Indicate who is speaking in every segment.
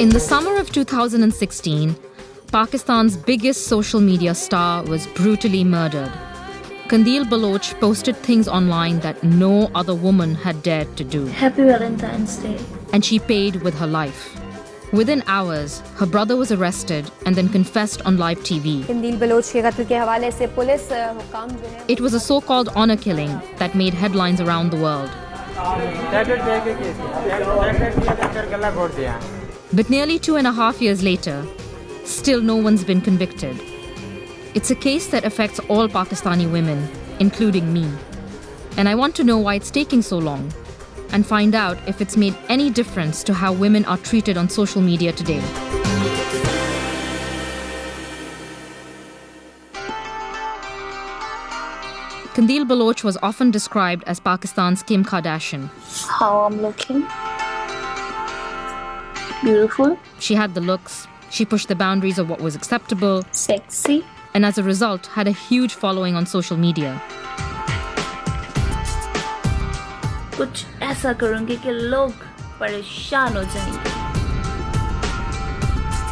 Speaker 1: In the summer of 2016, Pakistan's biggest social media star was brutally murdered. Qandeel Baloch posted things online that no other woman had dared to do.
Speaker 2: Happy Valentine's Day.
Speaker 1: And she paid with her life. Within hours, her brother was arrested and then confessed on live TV.
Speaker 3: Qandeel Baloch के कत्ल के हवाले से police हुकाम जो है
Speaker 1: It was a so-called honor killing that made headlines around the world. But nearly 2.5 years later, still no one's been convicted. It's a case that affects all Pakistani women, including me. And I want to know why it's taking so long, and find out if it's made any difference to how women are treated on social media today. Qandeel Baloch was often described as Pakistan's Kim Kardashian.
Speaker 2: How I'm looking? Beautiful.
Speaker 1: She had the looks, she pushed the boundaries of what was acceptable,
Speaker 2: Sexy.
Speaker 1: and as a result had a huge following on social media.
Speaker 2: कुछ ऐसा करूँगी कि लोग परेशान हो जाएंगे.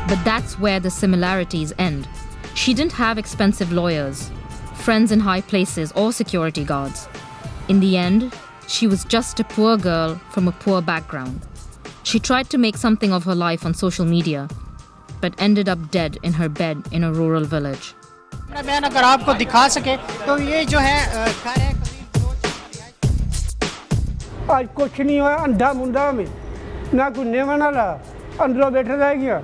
Speaker 1: But that's where the similarities end. She didn't have expensive lawyers, friends in high places, or security guards. In the end, she was just a poor girl from a poor background. She tried to make something of her life on social media, but ended up dead in her bed in a rural village.
Speaker 4: मैं अगर आपको दिखा सके तो ये जो है
Speaker 5: आज कुछ नहीं हुआ अंधा मुंडा में ना कोई नेवन वाला अंदरों बैठा रह गया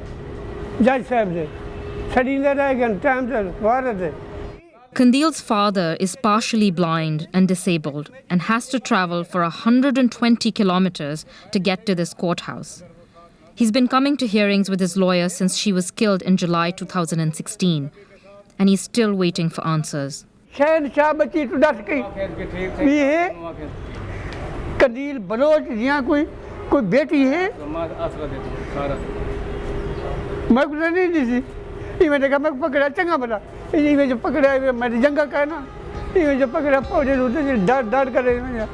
Speaker 5: जज साहब से छड़ींदे रह गए टाइम से वार थे.
Speaker 1: Qandeel's father is partially blind and disabled and has to travel for 120 kilometers to get to this courthouse. He's been coming to hearings with his lawyer since she was killed in July 2016, and he's still waiting for answers.
Speaker 5: शहनशाह बच्ची तो डस गई ये कंदील Bloch यहाँ कोई बेटी है मैं कुछ नहीं दी थी ये मैंने कहा मैं पकड़ा चंगा बना ये जो पकड़ा मैंने जंगा कहा ना ये जो पकड़ा पौधे उठे डर कर रहे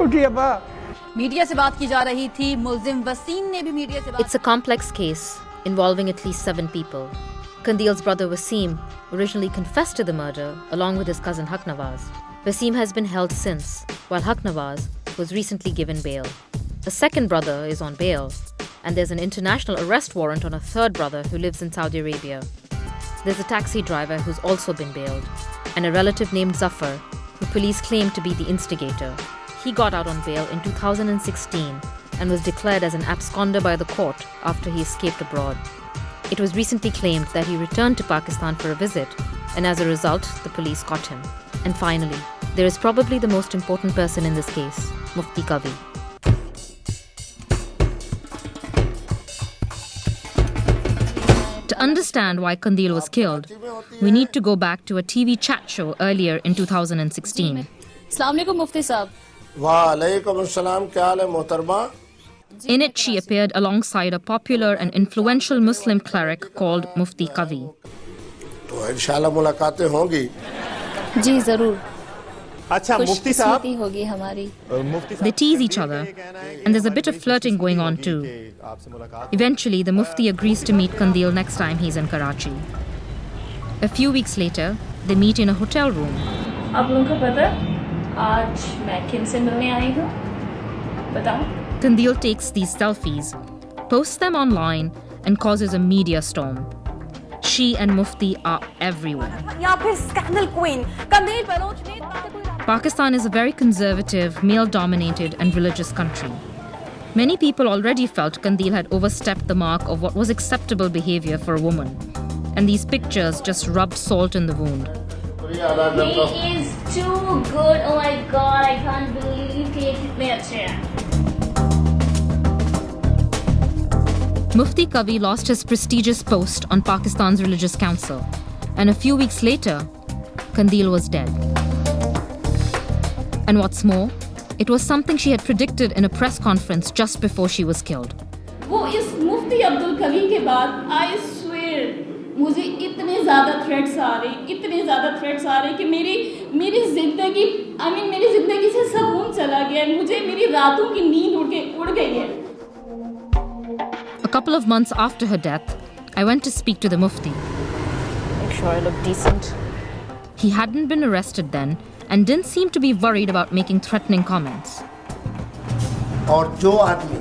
Speaker 5: उठी अब्बा.
Speaker 6: मीडिया से बात की जा रही थी. मुल्जिम वसीम ने भी मीडिया से बात.
Speaker 1: It's a complex case involving at least 7 people. Qandeel's brother Wasim originally confessed to the murder along with his cousin Haknawaz. Wasim has been held since, while Haknawaz was recently given bail. A second brother is on bail, and there's an international arrest warrant on a third brother who lives in Saudi Arabia. There's a taxi driver who's also been bailed, and a relative named Zafar, who police claim to be the instigator. He got out on bail in 2016 and was declared as an absconder by the court after he escaped abroad. It was recently claimed that he returned to Pakistan for a visit, and as a result, the police caught him. And finally, there is probably the most important person in this case, Mufti Kavi. To understand why Qandeel was killed, we need to go back to a TV chat show earlier in 2016.
Speaker 2: Assalamu alaikum Mufti Sahab.
Speaker 7: Wa alaikum assalam, kya haal hai mohtarma?
Speaker 1: In it, she appeared alongside a popular and influential Muslim cleric called Mufti Kavi.
Speaker 7: तो इंशाल्लाह मुलाकातें होंगी.
Speaker 2: जी जरूर.
Speaker 8: अच्छा मुफ्ती साहब
Speaker 2: होगी हमारी.
Speaker 1: They tease each other, and there's a bit of flirting going on too. Eventually, the Mufti agrees to meet Qandeel next time he's in Karachi. A few weeks later, they meet in a hotel room.
Speaker 2: आप लोगों को पता आज मैं किन से मिलने आई हूँ? बताओ.
Speaker 1: Qandeel takes these selfies, posts them online, and causes a media storm. She and Mufti are everywhere. Pakistan is a very conservative, male-dominated and religious country. Many people already felt Qandeel had overstepped the mark of what was acceptable behavior for a woman. And these pictures just rubbed salt in the wound.
Speaker 2: He is too good. Oh my God, I can't believe he kitne achhe hain.
Speaker 1: Mufti Kavi lost his prestigious post on Pakistan's Religious Council, and a few weeks later, Qandeel was dead. And what's more, it was something she had predicted in a press conference just before she was killed.
Speaker 9: वो इस मुफ्ती अब्दुल कवी के बाद I swear मुझे इतने ज़्यादा threats आ रहे कि मेरी ज़िंदगी से सुकून चला गया है. मुझे मेरी रातों की नींद उड़ गई है.
Speaker 1: A couple of months after her death, I went to speak to the Mufti.
Speaker 10: Make sure I look decent.
Speaker 1: He hadn't been arrested then and didn't seem to be worried about making threatening comments.
Speaker 7: और जो आदमी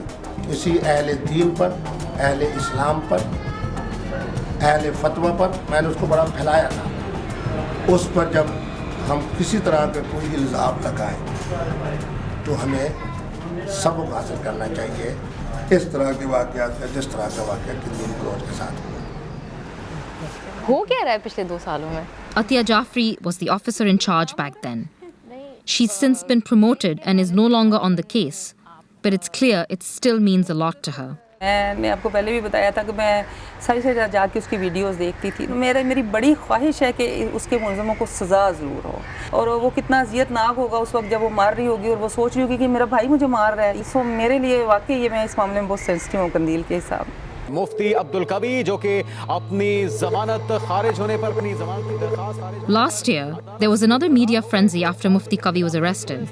Speaker 7: किसी अहले दीन पर, अहले इस्लाम पर, अहले फतवा पर, मैंने उसको बड़ा फैलाया था, उस पर जब हम किसी तरह का कोई इल्ज़ाम लगाएं तो हमें सबक हासिल करना चाहिए इस तरह के वाक़यात का, जिस तरह का वाक़या कंदील बलोच के साथ हुआ।
Speaker 10: हो क्या रहा है पिछले 2 सालों में?
Speaker 1: Atiya Jafri was the officer in charge back then. She's since been promoted and is no longer on the case, but it's clear it still means a lot to her.
Speaker 11: मैं आपको पहले भी बताया था कि मैं सारी जाके उसकी वीडियोस देखती थी। मेरी बड़ी ख्वाहिश है कि उसके मुलज़मों को सज़ा ज़रूर हो, और वो कितना अज़ियतनाक होगा उस वक्त जब वो मार रही होगी और वो सोच रही होगी कि मेरा भाई मुझे मार रहा है। सो मेरे लिए वाकई ये मैं इस मामले में बहुत सेंसिटिव हूँ कंदील के हिसाब।
Speaker 8: मुफ्ती अब्दुल कवी जो कि अपनी जमानत खारिज होने पर अपनी जमानत की दरखास्त खारिज।
Speaker 1: Last year, there was another media frenzy after Mufti Kavi was arrested,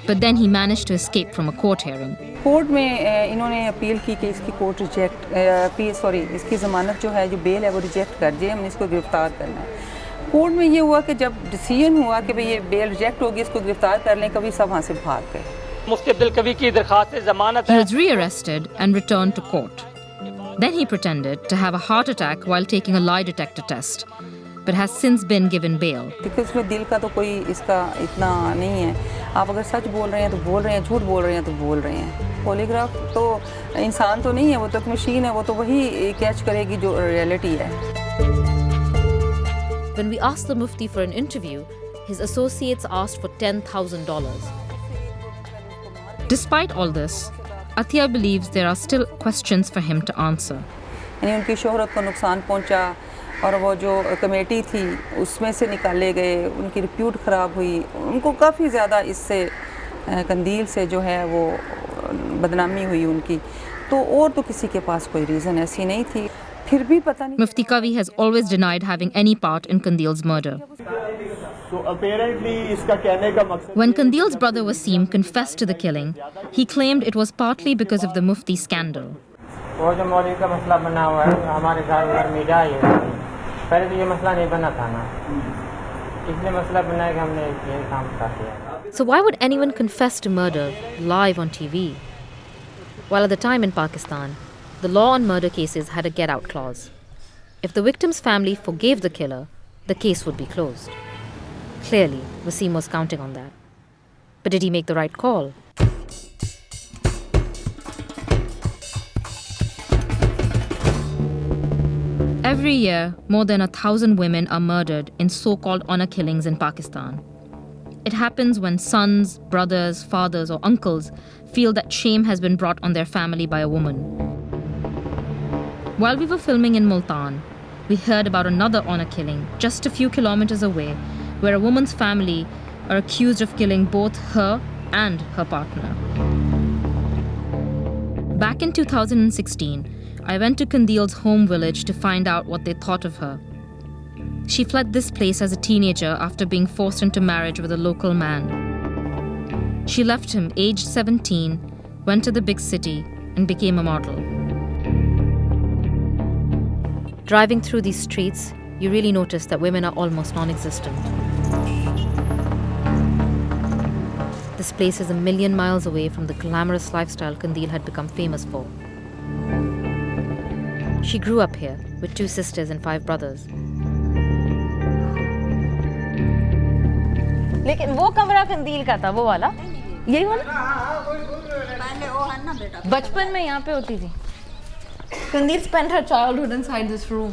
Speaker 1: but then he managed to escape from a court hearing.
Speaker 11: Court में इन्होंने अपील की कि इसकी कोर्ट इसकी ज़मानत जो है, जो बेल है वो रिजेक्ट कर दिए, हमने इसको गिरफ्तार करना है। कोर्ट में ये हुआ कि जब डिसीजन हुआ कि भाई ये बेल रिजेक्ट होगी, इसको गिरफ्तार कर लें, कभी सब वहाँ से भाग गए।
Speaker 12: मुफ्ती अब्दुल कवी की दरखास्त से ज़मानत
Speaker 1: He was rearrested and returned to court. Then he pretended to have a heart attack while taking a lie detector test, but has since been given bail.
Speaker 11: क्योंकि उसमें दिल का तो कोई इसका इतना नहीं है। आप अगर सच बोल रहे हैं तो बोल रहे हैं, झूठ बोल रहे हैं तो बोल रहे हैं। पॉलीग्राफ तो इंसान तो नहीं है, वो तो एक मशीन है, वो तो वही कैच करेगी जो रियलिटी है।
Speaker 1: When we asked the Mufti for an interview, his associates asked for $10,000. Despite all this, Atiya believes there are still questions for him to answer.
Speaker 11: यानी उनकी शोहरत को नुकसान पहुंचा, और वो जो कमेटी थी उसमें से निकाले गए, उनकी रिप्यूट ख़राब हुई, उनको काफ़ी ज़्यादा इससे कंदील से जो है वो बदनामी हुई उनकी। तो और तो किसी के पास कोई रीज़न ऐसी नहीं थी, फिर भी पता नहीं।
Speaker 1: Mufti Kavi has always denied having any part in Qandeel's murder.
Speaker 8: So apparently इसका कहने का मकसद।
Speaker 1: When Qandeel's brother Wasim confessed to the killing, he claimed it was partly because of the Mufti scandal.
Speaker 12: वो जो मौलवी का मसला बना हुआ है, हमारे घर मीडिया है, पहले तो ये मसला नहीं बना था ना, इसलिए मसला बना कि हमने ये काम कर दिया।
Speaker 1: So why would anyone confess to murder live on TV? Well, at the time in Pakistan, the law on murder cases had a get-out clause. If the victim's family forgave the killer, the case would be closed. Clearly, Wasim was counting on that. But did he make the right call? Every year, more than 1,000 women are murdered in so-called honor killings in Pakistan. It happens when sons, brothers, fathers, or uncles feel that shame has been brought on their family by a woman. While we were filming in Multan, we heard about another honor killing just a few kilometers away, where a woman's family are accused of killing both her and her partner. Back in 2016, I went to Qandeel's home village to find out what they thought of her. She fled this place as a teenager after being forced into marriage with a local man. She left him aged 17, went to the big city, and became a model. Driving through these streets, you really notice that women are almost non-existent. This place is a million miles away from the glamorous lifestyle Qandeel had become famous for. She grew up here with 2 sisters and 5 brothers.
Speaker 10: लेकिन वो कमरा कंदील का था, वो वाला, यही वाला? बचपन में यहाँ पे होती थी। Qandeel spent her childhood inside this room.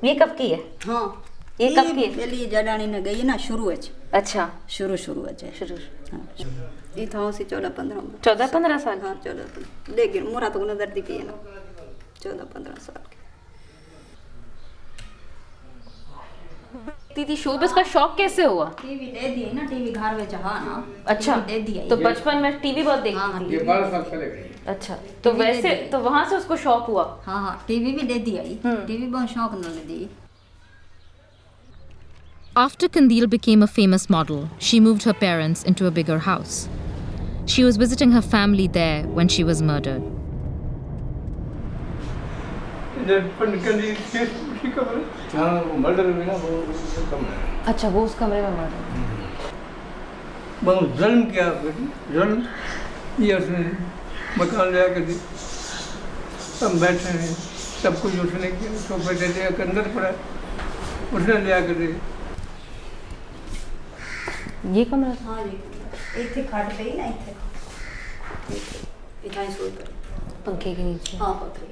Speaker 10: ये कब की है?
Speaker 13: हाँ,
Speaker 10: ये कब की है?
Speaker 13: पहली जड़ानी ने गई ना शुरू है।
Speaker 10: अच्छा,
Speaker 13: शुरू है।
Speaker 10: शुरू।
Speaker 13: हाँ, ये था उसी 14-15 में।
Speaker 10: 14-15 साल?
Speaker 13: हाँ, 14-15। लेकिन मोरा तो नजर दी पी है ना, 14-15 साल के।
Speaker 10: दीदी शोबिस का शौक कैसे हुआ?
Speaker 13: टीवी दे दी ना, टीवी घर में चाहा ना।
Speaker 10: अच्छा,
Speaker 13: दे दिया।
Speaker 10: तो बचपन में टीवी बहुत देखती थी।
Speaker 13: ये 12 साल पहले गई।
Speaker 10: अच्छा, तो वैसे तो वहाँ से उसको शौक हुआ?
Speaker 13: हाँ, टीवी भी दे दिया। टीवी बहुत शौक न दी।
Speaker 1: After Qandeel became a famous model, she moved her parents into a bigger house. She was visiting her family there when she was murdered.
Speaker 10: अच्छा वो उस कमरे में मर्डर
Speaker 5: बहुत जुल्म किया जुल्म ये उसने मकान लिया कर दी हम बैठे हैं सब कुछ उसने किया सोफे दे दिया अंदर पड़ा उसने लिया कर दी
Speaker 10: ये कमरा
Speaker 13: हाँ ये इतने खाट पे ही ना इतने इतना ही सोच कर
Speaker 10: पंखे के नीचे
Speaker 13: हाँ पंखे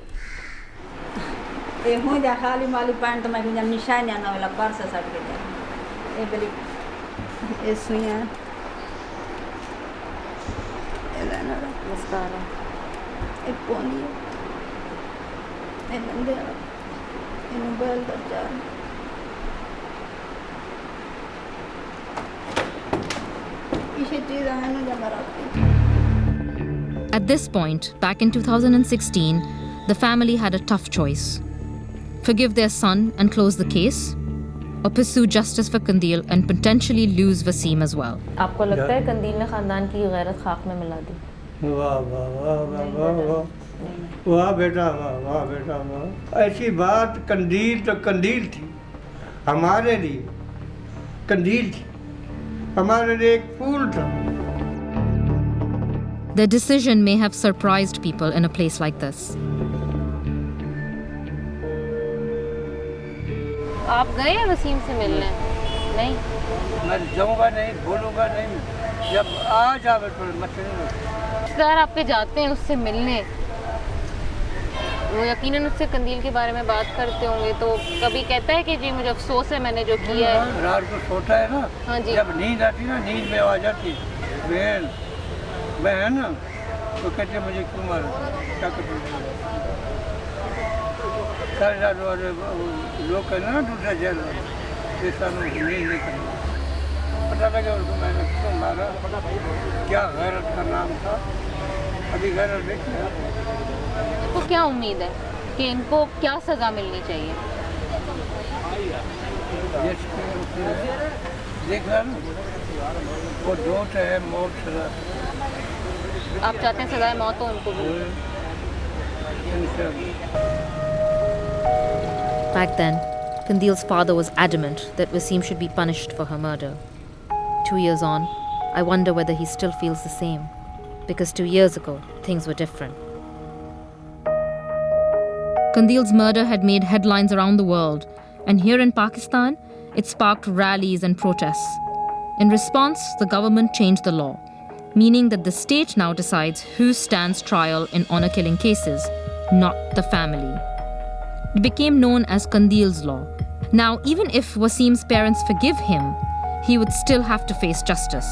Speaker 13: ये हो जा खाली माली पैंट तो मैं कुछ निशान आना वाला पर्स सट के जा ये बड़ी ये सुइयां ये ना
Speaker 10: मस्कारा
Speaker 13: एक पोनी ये नंदे ये मोबाइल दर्जा इसे चीज़ है ना जब रात
Speaker 1: At this point, back in 2016, the family had a tough choice. Forgive their son and close the case, or pursue justice for Qandeel and potentially lose Wasim as well.
Speaker 10: आपको लगता है कंदील ने खानदान की गैरत खाक में मिला दी?
Speaker 5: वाह वाह वाह वाह वाह वाह वाह बेटा वाह वाह बेटा वाह ऐसी बात कंदील तो कंदील थी हमारे लिए कंदील थी हमारे लिए एक फूल था.
Speaker 1: Their decision may have surprised people in a place like this.
Speaker 10: आप गए हैं वसीम से मिलने? नहीं
Speaker 5: मैं जाऊंगा नहीं भूलूंगा नहीं जब आ जावे तो मसले
Speaker 10: रिश्तेदार आपके जाते हैं उससे मिलने वो यकीनन उससे कंदील के बारे में बात करते होंगे तो कभी कहता है कि जी मुझे अफसोस है मैंने जो किया है.
Speaker 5: रात को सोता है ना
Speaker 10: हाँ जी
Speaker 5: जब नींद आती ना नींद में आ जाती बहन ना तो कहते मुझे क्यों मारा क्या करते सारे रात वाले लोग कहना ना दूसरा जेल ऐसा नींद नहीं करना पता लगे उनको मैंने क्यों मारा क्या गैरत का नाम था अभी गैरत देखिए
Speaker 10: तो क्या उम्मीद है कि इनको क्या सज़ा मिलनी चाहिए?
Speaker 5: देख रहा ना वो दोस्त है मौत सजा
Speaker 10: आप चाहते हैं सजाए मौत हो उनको भी?
Speaker 1: Back then, Qandeel's father was adamant that Wasim should be punished for her murder. 2 years on, I wonder whether he still feels the same, because 2 years ago, things were different. Qandeel's murder had made headlines around the world, and here in Pakistan, it sparked rallies and protests. In response, the government changed the law, meaning that the state now decides who stands trial in honor-killing cases, not the family. It became known as Qandeel's law. Now, even if Wasim's parents forgive him, he would still have to face justice.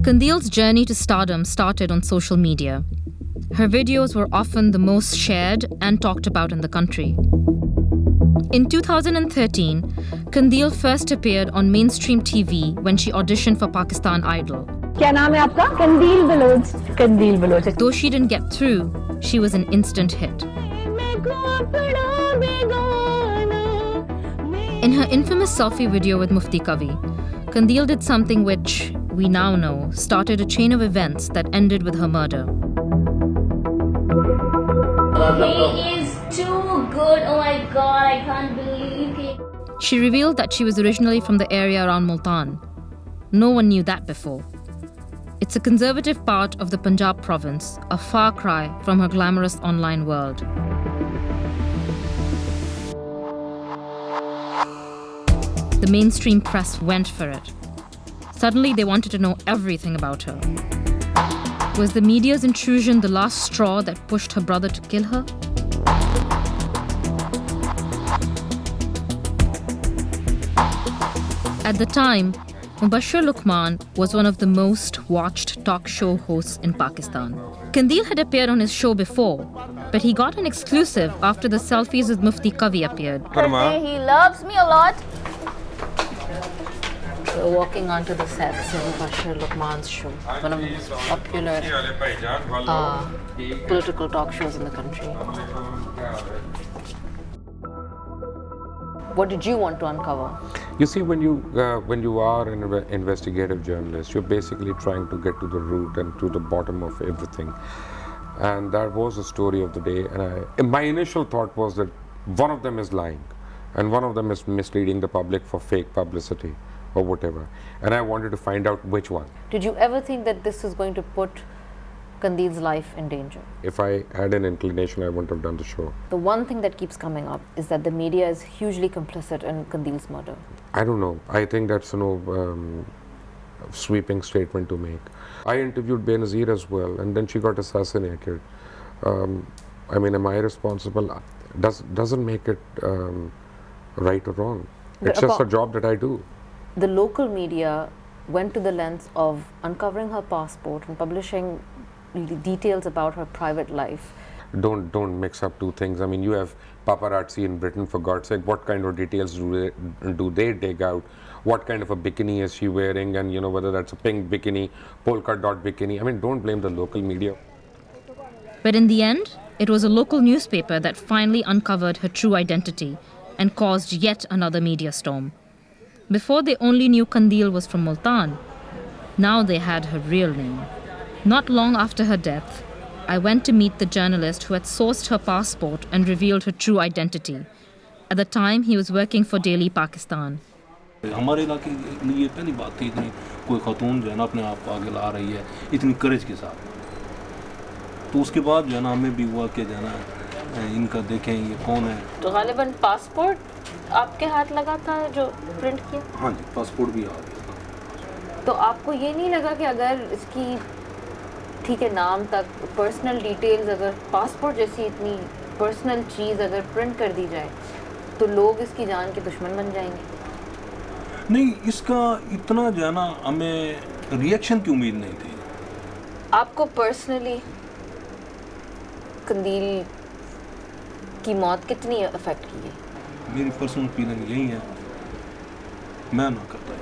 Speaker 1: Qandeel's journey to stardom started on social media. Her videos were often the most shared and talked about in the country. In 2013, Qandeel first appeared on mainstream TV when she auditioned for Pakistan Idol.
Speaker 3: क्या नाम है आपका? कंदील Bloch. कंदील Bloch.
Speaker 1: Though she didn't get through, she was an instant hit. In her infamous selfie video with Mufti Kavi, Qandeel did something which, we now know, started a chain of events that ended with her murder.
Speaker 2: He is too good. Oh my god, I can't believe it.
Speaker 1: She revealed that she was originally from the area around Multan. No one knew that before. It's a conservative part of the Punjab province, a far cry from her glamorous online world. The mainstream press went for it. Suddenly, they wanted to know everything about her. Was the media's intrusion the last straw that pushed her brother to kill her? At the time, Mubashir Luqman was one of the most watched talk show hosts in Pakistan. Qandeel had appeared on his show before, but he got an exclusive after the selfies with Mufti Kavi appeared.
Speaker 10: He loves me a lot. We're walking onto the sets of Mubashir Luqman's show, one of the most popular political talk shows in the country. What did you want to uncover?
Speaker 14: You see, when you are an investigative journalist, you're basically trying to get to the root and to the bottom of everything. And that was the story of the day. And my initial thought was that one of them is lying, and one of them is misleading the public for fake publicity or whatever. And I wanted to find out which one.
Speaker 10: Did you ever think that this was going to put Qandeel's life in danger?
Speaker 14: If I had an inclination, I wouldn't have done the show.
Speaker 10: The one thing that keeps coming up is that the media is hugely complicit in Qandeel's murder.
Speaker 14: I don't know. I think that's sweeping statement to make. I interviewed Benazir as well, and then she got assassinated. I mean, am I responsible? Doesn't make it right or wrong. It's just a job that I do.
Speaker 10: The local media went to the lengths of uncovering her passport and publishing details about her private life.
Speaker 14: Don't mix up two things. I mean, you have paparazzi in Britain, for God's sake. What kind of details do they dig out? What kind of a bikini is she wearing? And you know, whether that's a pink bikini, polka dot bikini. I mean, don't blame the local media.
Speaker 1: But in the end, it was a local newspaper that finally uncovered her true identity and caused yet another media storm. Before, they only knew Qandeel was from Multan. Now they had her real name. Not long after her death, I went to meet the journalist who had sourced her passport and revealed her true identity. At the time, he was working for Daily Pakistan.
Speaker 15: हमारे इलाके के लिए पहली बात थी इतनी कोई खातून जो है ना अपने आप को आगे ला रही है इतनी करेज के साथ, तो उसके बाद जो है ना हमें भी हुआ कि जो है ना इनका देखें ये कौन है.
Speaker 10: तो गालिबन पासपोर्ट आपके हाथ लगा था जो प्रिंट किया?
Speaker 15: हाँ जी, पासपोर्ट भी आ गया था.
Speaker 10: तो आपको ये नहीं लगा कि अगर इसकी ठीक है नाम तक पर्सनल डिटेल्स, अगर पासपोर्ट जैसी इतनी पर्सनल चीज़ अगर प्रिंट कर दी जाए तो लोग इसकी जान के दुश्मन बन जाएंगे?
Speaker 15: नहीं, इसका इतना जो है ना हमें रिएक्शन की उम्मीद नहीं थी.
Speaker 10: आपको पर्सनली कंदील की मौत कितनी अफेक्ट की है?
Speaker 15: मेरी पर्सनल फीलिंग यही है, मैं ना करता है.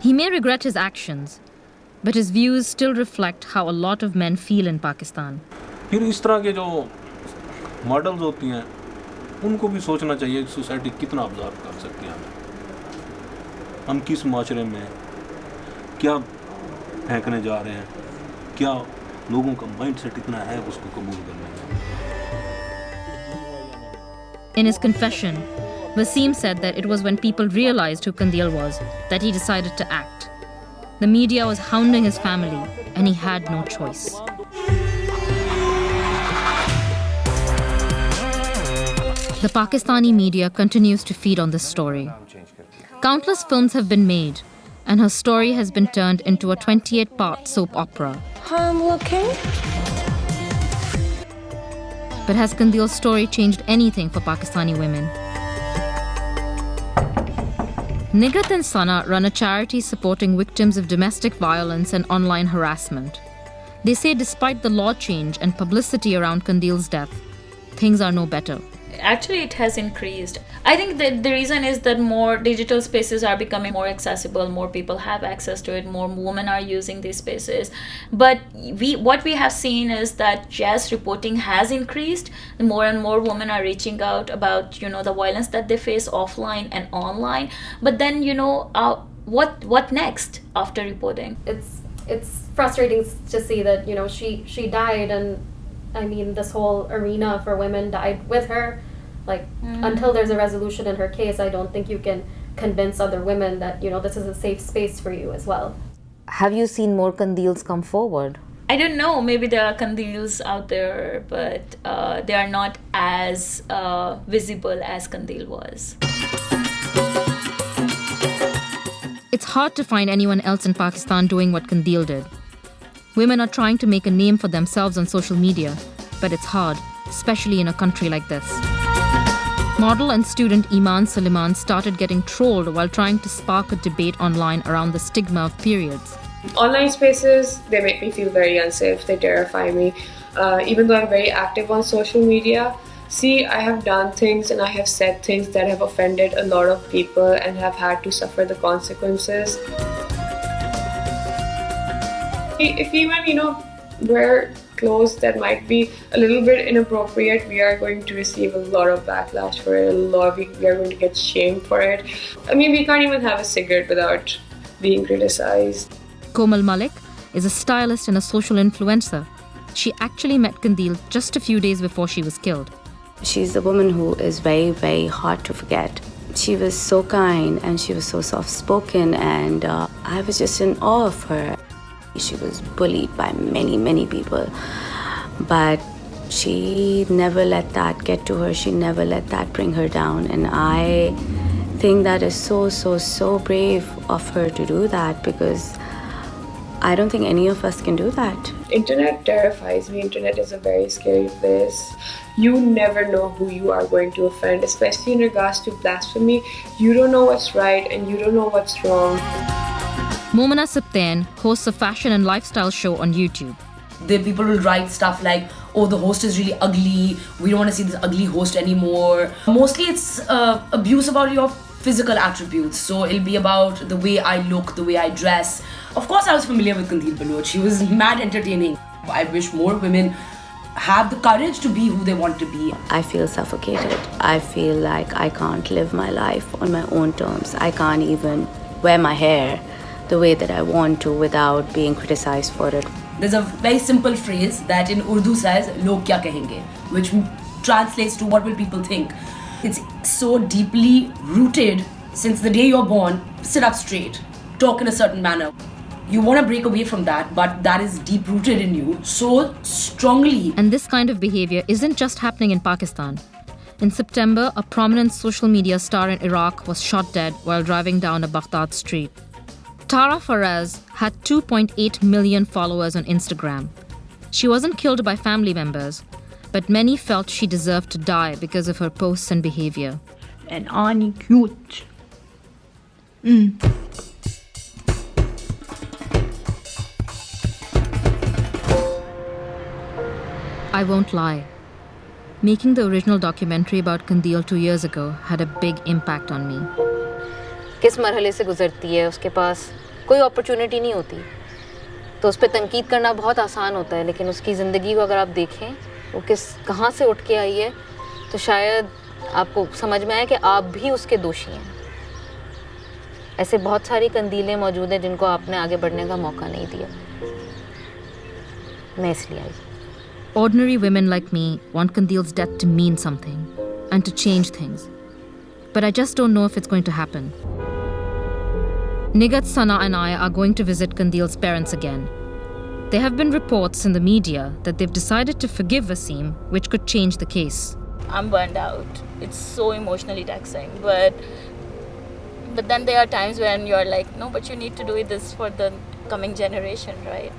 Speaker 1: He may regret his actions, but his views still reflect how a lot of men feel in Pakistan.
Speaker 15: फिर इस तरह के जो मॉडल्स होती हैं उनको भी सोचना चाहिए कि सोसाइटी कितना ऑब्जर्व कर सकती है. हम किस माशरे में क्या फेंकने जा रहे हैं, क्या लोगों का माइंडसेट इतना है उसको कबूल करने का.
Speaker 1: In his confession, Wasim said that it was when people realized who Qandeel was that he decided to act. The media was hounding his family, and he had no choice. The Pakistani media continues to feed on this story. Countless films have been made, and her story has been turned into a 28-part soap opera.
Speaker 16: I'm looking.
Speaker 1: But has Qandeel's story changed anything for Pakistani women? Nigrat and Sana run a charity supporting victims of domestic violence and online harassment. They say despite the law change and publicity around Qandeel's death, things are no better.
Speaker 9: Actually, it has increased. I think that the reason is that more digital spaces are becoming more accessible, more people have access to it, more women are using these spaces. But what we have seen is that yes, reporting has increased. More and more women are reaching out about, you know, the violence that they face offline and online. But then, you know, what next after reporting?
Speaker 17: It's frustrating to see that, you know, she died, and I mean, this whole arena for women died with her. Like, until there's a resolution in her case, I don't think you can convince other women that, you know, this is a safe space for you as well.
Speaker 10: Have you seen more Qandeels come forward?
Speaker 9: I don't know. Maybe there are Qandeels out there, but they are not as visible as Qandeel was.
Speaker 1: It's hard to find anyone else in Pakistan doing what Qandeel did. Women are trying to make a name for themselves on social media, but it's hard, especially in a country like this. Model and student Iman Suleiman started getting trolled while trying to spark a debate online around the stigma of periods.
Speaker 16: Online spaces, they make me feel very unsafe. They terrify me. Even though I'm very active on social media, see, I have done things and I have said things that have offended a lot of people and have had to suffer the consequences. If even, you know, wear clothes that might be a little bit inappropriate, we are going to receive a lot of backlash for it. We are going to get shamed for it. I mean, we can't even have a cigarette without being criticized.
Speaker 1: Komal Malik is a stylist and a social influencer. She actually met Qandeel just a few days before she was killed.
Speaker 18: She's a woman who is very, very hard to forget. She was so kind and she was so soft-spoken, and I was just in awe of her. She was bullied by many, many people, but she never let that get to her. She never let that bring her down, and I think that is so brave of her to do that, because I don't think any of us can do that.
Speaker 16: Internet terrifies me. Internet is a very scary place. You never know who you are going to offend, especially in regards to blasphemy. You don't know what's right and you don't know what's wrong.
Speaker 1: Momina Saptain hosts a fashion and lifestyle show on YouTube.
Speaker 19: The people will write stuff like, oh, the host is really ugly, we don't want to see this ugly host anymore. Mostly it's abuse about your physical attributes. So it'll be about the way I look, the way I dress. Of course I was familiar with Qandeel Baloch. She was mad entertaining. I wish more women have the courage to be who they want to be.
Speaker 18: I feel suffocated. I feel like I can't live my life on my own terms. I can't even wear my hair the way that I want to without being criticized for it.
Speaker 19: There's a very simple phrase that in Urdu says, "Log kya kahenge," which translates to what will people think. It's so deeply rooted since the day you're born. Sit up straight, talk in a certain manner. You want to break away from that, but that is deep rooted in you so strongly.
Speaker 1: And this kind of behavior isn't just happening in Pakistan. In September, a prominent social media star in Iraq was shot dead while driving down a Baghdad street. Tara Faraz had 2.8 million followers on Instagram. She wasn't killed by family members, but many felt she deserved to die because of her posts and behavior.
Speaker 13: And Hani cute.
Speaker 1: I won't lie. Making the original documentary about Qandeel 2 years ago had a big impact on me.
Speaker 10: किस मरहले से गुजरती है, उसके पास कोई opportunity नहीं होती, तो उस पर तनकीद करना बहुत आसान होता है, लेकिन उसकी ज़िंदगी को अगर आप देखें वो कहाँ से उठ के आई है, तो शायद आपको समझ में आए कि आप भी उसके दोषी हैं. ऐसे बहुत सारी कंदीलें मौजूद हैं जिनको आपने आगे बढ़ने का मौका नहीं दिया. मैं इसलिए आई.
Speaker 1: Ordinary women like me want Qandeel's death to mean something and to change things. But I just don't know if it's going to happen. Nigat, Sana and I are going to visit Qandeel's parents again. There have been reports in the media that they've decided to forgive Wasim, which could change the case.
Speaker 9: I'm burned out. It's so emotionally taxing. But then there are times when you're like, no, but you need to do this for the coming generation, right?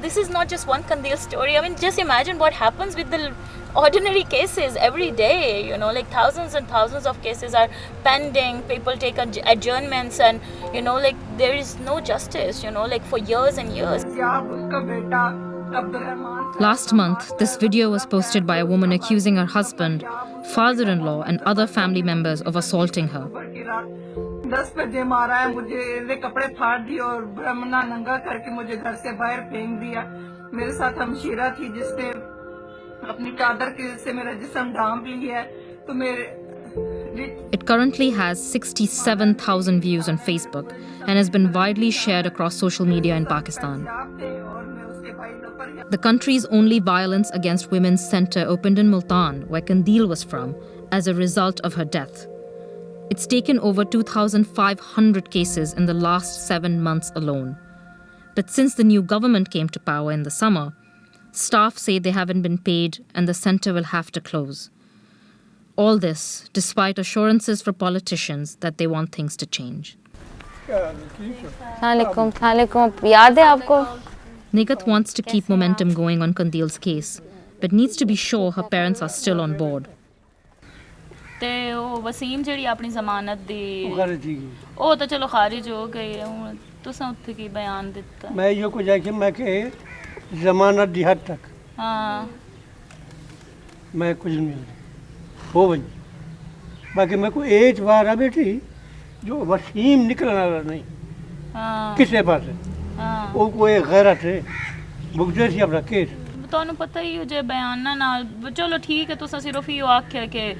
Speaker 9: This is not just one Qandeel story. I mean, just imagine what happens with the ordinary cases every day. You know, like thousands and thousands of cases are pending. People take adjournments, and you know, like there is no justice. You know, like for years and years.
Speaker 1: Last month, this video was posted by a woman accusing her husband, father-in-law, and other family members of assaulting her.
Speaker 20: 10 बजे मारा है मुझे, ये कपड़े फाड़ दिए और ब्राह्मणा नंगा करके मुझे घर से बाहर फेंक दिया. मेरे साथ हमशीरा थी जिसने अपनी चादर से मेरा जिस्म ढांप लिया है. तो मेरे
Speaker 1: It currently has 67,000 views on Facebook and has been widely shared across social media in Pakistan. The country's only violence against women's center opened in Multan, where Qandeel was from, as a result of her death. It's taken over 2,500 cases in the last 7 months alone. But since the new government came to power in the summer, staff say they haven't been paid and the center will have to close. All this despite assurances from politicians that they want things to change.
Speaker 10: याद है आपको?
Speaker 1: Nigat wants to keep momentum going on Qandeel's case, but needs to be sure her parents are still on board.
Speaker 9: ਤੇ ਉਹ ਵਸੀਮ ਜਿਹੜੀ ਆਪਣੀ ਜ਼ਮਾਨਤ ਦੀ ਉਹ ਤਾਂ ਚਲੋ ਖਾਰਿਜ ਹੋ ਗਈ ਹੈ. ਹੁਣ ਤੁਸੀਂ ਉੱਥੇ ਕੀ ਬਿਆਨ ਦਿੱਤਾ?
Speaker 5: ਮੈਂ ਇਹੋ ਕੁਝ ਆਖਿਆ, ਮੈਂ ਕਿ ਜ਼ਮਾਨਤ ਦੀ ਹੱਦ ਤੱਕ
Speaker 9: ਹਾਂ
Speaker 5: ਮੈਂ ਕੁਝ ਨਹੀਂ ਹੋ ਵኝ. ਬਾਕੀ ਮੈਂ ਕੋਈ ਇਹ ਜਵਾਰ ਆ ਬੇਟੀ ਜੋ ਵਸੀਮ ਨਿਕਲਣ ਵਾਲਾ ਨਹੀਂ ਕਿਸੇ ਪਾਸੇ. ਉਹ ਕੋਈ ਗੈਰਤ ਹੈ, ਭੁਗਤੇ ਸੀ ਆਪਣਾ ਕੇਸ.
Speaker 9: ਤੁਹਾਨੂੰ ਪਤਾ ਹੀ ਹੋ ਜੇ ਬਿਆਨਾਂ ਨਾਲ ਚਲੋ ਠੀਕ ਹੈ ਤੁਸੀਂ ਸਿਰਫ ਇਹੋ ਆਖਿਆ ਕਿ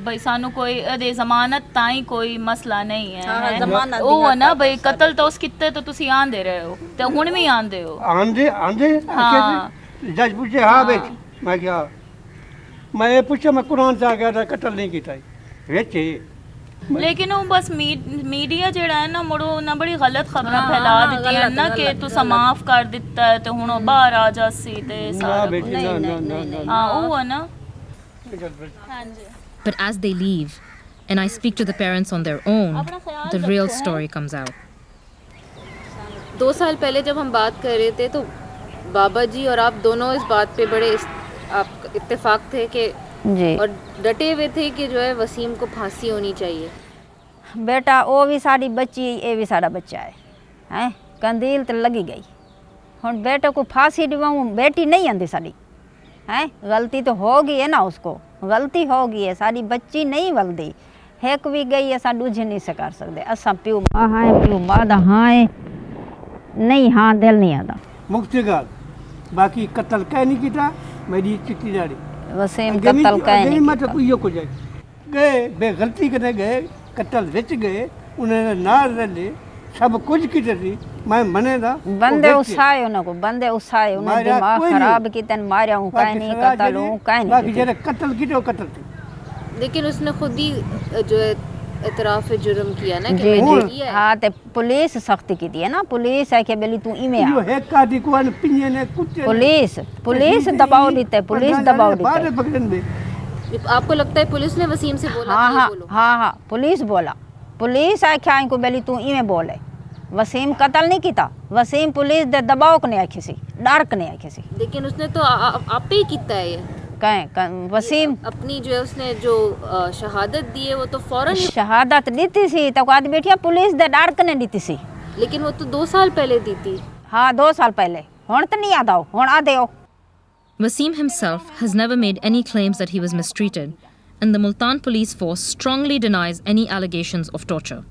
Speaker 9: ਬਈ ਸਾਨੂੰ ਕੋਈ ਇਹਦੇ ਜ਼ਮਾਨਤ ਤਾਂ ਹੀ ਕੋਈ ਮਸਲਾ ਨਹੀਂ ਹੈ ਉਹ ਨਾ ਬਈ ਕਤਲ ਤਾਂ ਉਸ ਕਿਤੇ ਤਾਂ ਤੁਸੀਂ ਆਂਦੇ ਰਹੇ ਹੋ ਤੇ ਹੁਣ ਵੀ ਆਂਦੇ ਹੋ
Speaker 5: ਆਂਦੇ
Speaker 9: ਹਾਂ
Speaker 5: जज पूछे हाँ बेच मैं क्या मैं पूछा मैं कुरान से आ गया था कत्ल नहीं किया बेचे
Speaker 9: लेकिन वो बस मीडिया ਜਿਹੜਾ ਹੈ ਨਾ ਮੁੜੋ ਨਾ ਬੜੀ ਗਲਤ ਖਬਰਾਂ ਫੈਲਾ ਦਿੱਤੀ ਹੈ ਨਾ ਕਿ ਤੁਸੀਂ ਮਾਫ ਕਰ ਦਿੱਤਾ ਹੈ ਤੇ ਹੁਣ ਉਹ ਬਾਹਰ ਆ ਜਾਸੀ ਤੇ ਸਾਰਾ ਹਾਂ ਉਹ ਹੈ ਨਾ ਹਾਂਜੀ
Speaker 1: But as they leave and I speak to the parents on their own, the real story comes out.
Speaker 10: 2 साल पहले जब हम बात कर रहे थे तो बाबा जी और आप दोनों इस बात पे बड़े आप इत्तेफाक थे कि और डटे हुए थे कि जो है वसीम को फांसी होनी चाहिए।
Speaker 13: बेटा वो भी साड़ी बच्ची ये भी साड़ा बच्चा है कंदील तो लगी गई हुण बेटे को फांसी दिवाऊँ बेटी नहीं आंदी साड़ी हैं गलती तो हो गई है ना उसको गलती हो गई है साड़ी बच्ची नहीं वलदी हेक भी गई असा दूजे नहीं से कर सकते असा प्यू माँ हाँ प्यू माँ दा हाँ नहीं हाँ दिल नहीं आता
Speaker 5: मुफ्ती गाल बाकी कत्ल कह नहीं किया मेरी चिट्ठी दाड़ी
Speaker 13: वसीम कत्ल कह नहीं
Speaker 5: मत कोई को जाए गए बेगलती करने गए कत्ल विच गए उन्होंने ना रले सब कुछ किते थी मैं मने दा
Speaker 13: बंदे उसाए उनको बंदे उसाए उन्हें दिमाग खराब किते मारया हूं काई नहीं कत्ल हूं काई नहीं
Speaker 5: बाकी जेरे कत्ल किते कत्ल थी
Speaker 10: लेकिन उसने खुद ही जो है इतराफ जुर्म किया ना कि
Speaker 13: मैंने किया हां ते पुलिस सख्ती की थी है ना पुलिस है कि बेली तू इमे आ
Speaker 5: यो है कादी को ने पिने ने कुत्ते
Speaker 13: पुलिस दबाव देते पुलिस दबाव देते
Speaker 5: बाहर पकड़न दे
Speaker 10: आपको लगता है पुलिस ने वसीम से बोला
Speaker 13: हां हां पुलिस बोला पुलिस आख्या को बेली तू इमे बोले वसीम कत्ल नहीं किया वसीम पुलिस दे दबाव कने आखी सी डर कने आखी सी
Speaker 10: लेकिन उसने तो आप ही किया है ये
Speaker 13: कहें वसीम
Speaker 10: अपनी जो है उसने जो शहादत दी है वो तो फौरन
Speaker 13: शहादत दी सी तो आज बैठिया पुलिस दे डर कने दी सी
Speaker 10: लेकिन वो तो 2 साल पहले दी थी
Speaker 13: हाँ 2 साल पहले हुण तो नहीं आता हुण आ देओ
Speaker 1: Wasim himself has never made any claims that he was mistreated, and the Multan police force strongly denies any allegations of torture.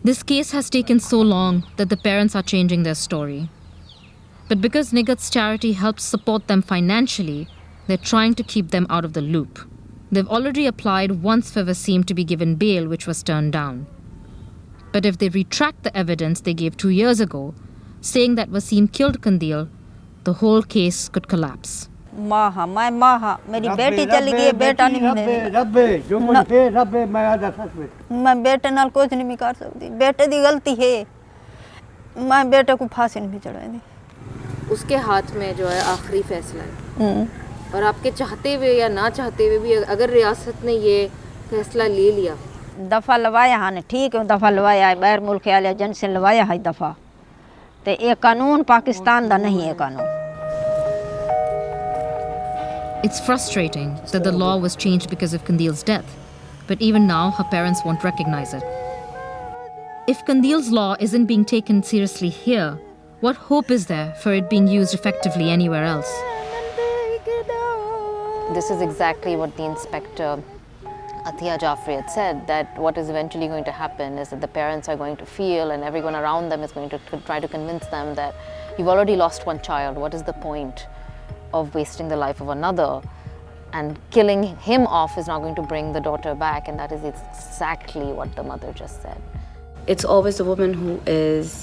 Speaker 1: This case has taken so long that the parents are changing their story. But because Nigat's charity helps support them financially, they're trying to keep them out of the loop. They've already applied once for Wasim to be given bail, which was turned down. But if they retract the evidence they gave 2 years ago, saying that Wasim killed Qandeel, the whole case could collapse.
Speaker 13: माँ मेरी बेटी चली गई बेटा नहीं मैं बेटे नाल कुछ नहीं कर सकती बेटे दी गलती है मैं बेटे को फांसी नहीं चढ़ाई
Speaker 10: उसके हाथ में जो है आखिरी फैसला है और आपके चाहते हुए या ना चाहते हुए भी अगर रियासत ने ये फैसला ले लिया
Speaker 13: दफ़ा लवाया हाँ ठीक है दफ़ा लवाया है बाहर मुल्क आले जन से लवाया है दफ़ा तो ये कानून पाकिस्तान दा नहीं है कानून
Speaker 1: It's frustrating that the law was changed because of Qandeel's death, but even now her parents won't recognize it. If Qandeel's law isn't being taken seriously here, what hope is there for it being used effectively anywhere else?
Speaker 10: This is exactly what the inspector Atiya Jafri had said, that what is eventually going to happen is that the parents are going to feel and everyone around them is going to try to convince them that you've already lost one child, what is the point of wasting the life of another, and killing him off is not going to bring the daughter back, and that is exactly what the mother just said.
Speaker 18: It's always the woman who is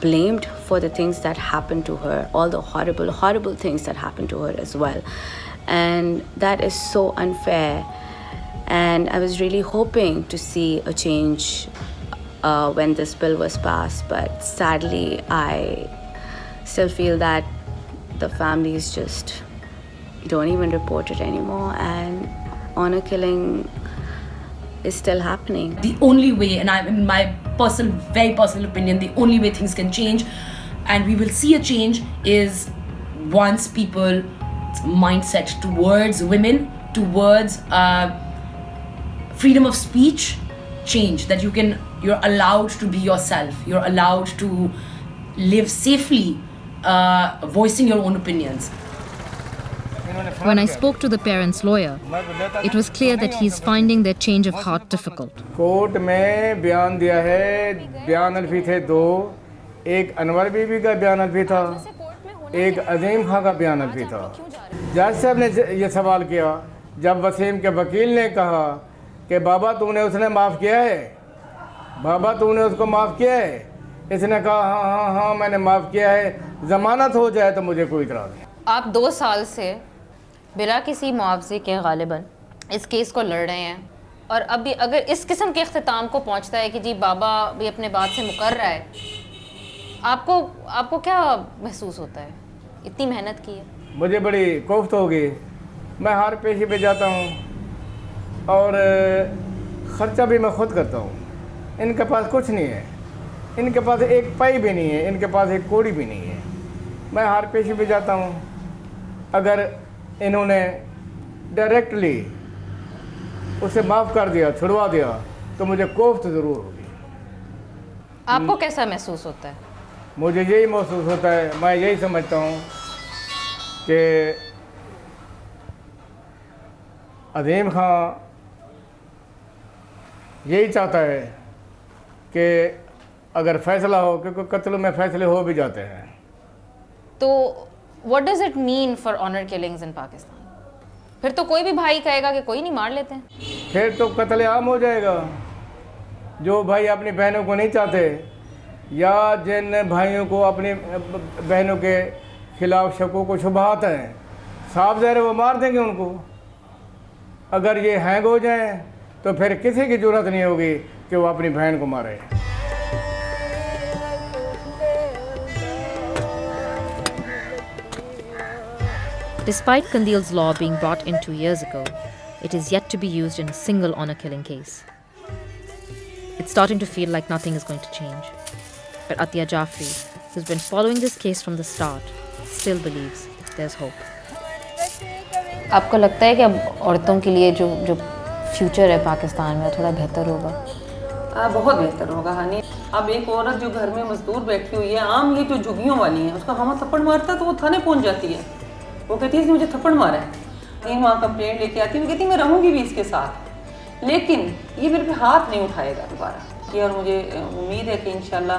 Speaker 18: blamed for the things that happen to her, all the horrible, horrible things that happen to her as well. And that is so unfair. And I was really hoping to see a change when this bill was passed, but sadly, I still feel that the families just don't even report it anymore, and honor killing is still happening.
Speaker 19: The only way, and in my very personal opinion, the only way things can change, and we will see a change, is once people's mindset towards women, towards freedom of speech change, that you're allowed to be yourself, you're allowed to live safely, voicing your own opinions.
Speaker 1: When I spoke to the parents' lawyer, it was clear that he's finding their change of heart difficult.
Speaker 21: Court में बयान दिया है, बयान अल्फी थे 2, एक अनवर बीबी का बयान अल्फी था, एक अजीम खां का बयान अल्फी था। जज साहब ने ये सवाल किया जब वसीम के वकील ने कहा कि बाबा तूने उसने माफ़ किया है, बाबा तूने उसको माफ़ किया है, इसने कहा हाँ हाँ हाँ मैंने माफ़ किया है, ज़मानत हो जाए तो मुझे कोई इतराज़ नहीं।
Speaker 10: आप 2 साल से बिला किसी मुआवजे के गालिबन इस केस को लड़ रहे हैं और अभी अगर इस किस्म के अख्तिताम को पहुंचता है कि जी बाबा भी अपने बात से मुकर रहा है, आपको क्या महसूस होता है? इतनी मेहनत की है।
Speaker 21: मुझे बड़ी कोफ्त होगी। मैं हर पेशे पे जाता हूँ और ख़र्चा भी मैं ख़ुद करता हूँ। इनके पास कुछ नहीं है, इनके पास एक पाई भी नहीं है, इनके पास एक कोड़ी भी नहीं है। मैं हर पेशे पे जाता हूँ, अगर इन्होंने डायरेक्टली उसे माफ़ कर दिया, छुड़वा दिया तो मुझे कोफ्त ज़रूर होगी।
Speaker 10: आपको कैसा महसूस होता है?
Speaker 21: मुझे यही महसूस होता है, मैं यही समझता हूँ कि अजीम खां यही चाहता है कि अगर फ़ैसला हो, क्योंकि कत्ल में फ़ैसले हो भी जाते हैं।
Speaker 10: तो what does it mean for honour killings in Pakistan? फिर तो कोई भी भाई कहेगा कि कोई नहीं, मार लेते हैं।
Speaker 21: फिर तो कत्ल आम हो जाएगा। जो भाई अपनी बहनों को नहीं चाहते या जिन भाइयों को अपनी बहनों के खिलाफ शकों को शुबहात हैं, साफ ज़ाहिर वो मार देंगे उनको। अगर ये हैंग हो जाएं तो फिर किसी की ज़रूरत नहीं होगी कि वो अपनी बहन को मारे।
Speaker 1: Despite Qandeel's law being brought in 2 years ago, it is yet to be used in a single honor killing case. It's starting to feel like nothing is going to change. But Atiya Jafri, who's been following this case from the start, still believes there's hope.
Speaker 10: आपको लगता है कि अब औरतों के लिए जो future है पाकिस्तान में थोड़ा बेहतर होगा?
Speaker 11: बहुत बेहतर होगा हनी। अब एक औरत जो घर में मजदूर बैठी हुई है, आम ये जो झुग्गियों वाली है, उसका खामा थप्पड़ मारता है तो वो थाने पहुंच जाती है। वो कहती है इसने मुझे थप्पड़ मारा है, नहीं वहाँ कंप्लेंट लेके आती है, वो कहती है मैं रहूँगी भी इसके साथ, लेकिन ये मेरे पे हाथ नहीं उठाएगा दोबारा। ये और मुझे उम्मीद है कि इंशाल्लाह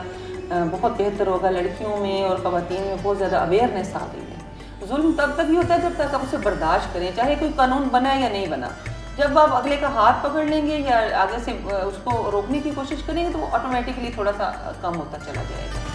Speaker 11: बहुत बेहतर होगा। लड़कियों में और ख़वातीन में बहुत ज़्यादा अवेयरनेस आ गई है। जुल्म तब तक ही होता है जब तक आप उसे बर्दाश्त करें, चाहे कोई कानून बना या नहीं बना। जब आप अगले का हाथ पकड़ लेंगे या आगे से उसको रोकने की कोशिश करेंगे तो वो ऑटोमेटिकली थोड़ा सा कम होता चला जाएगा।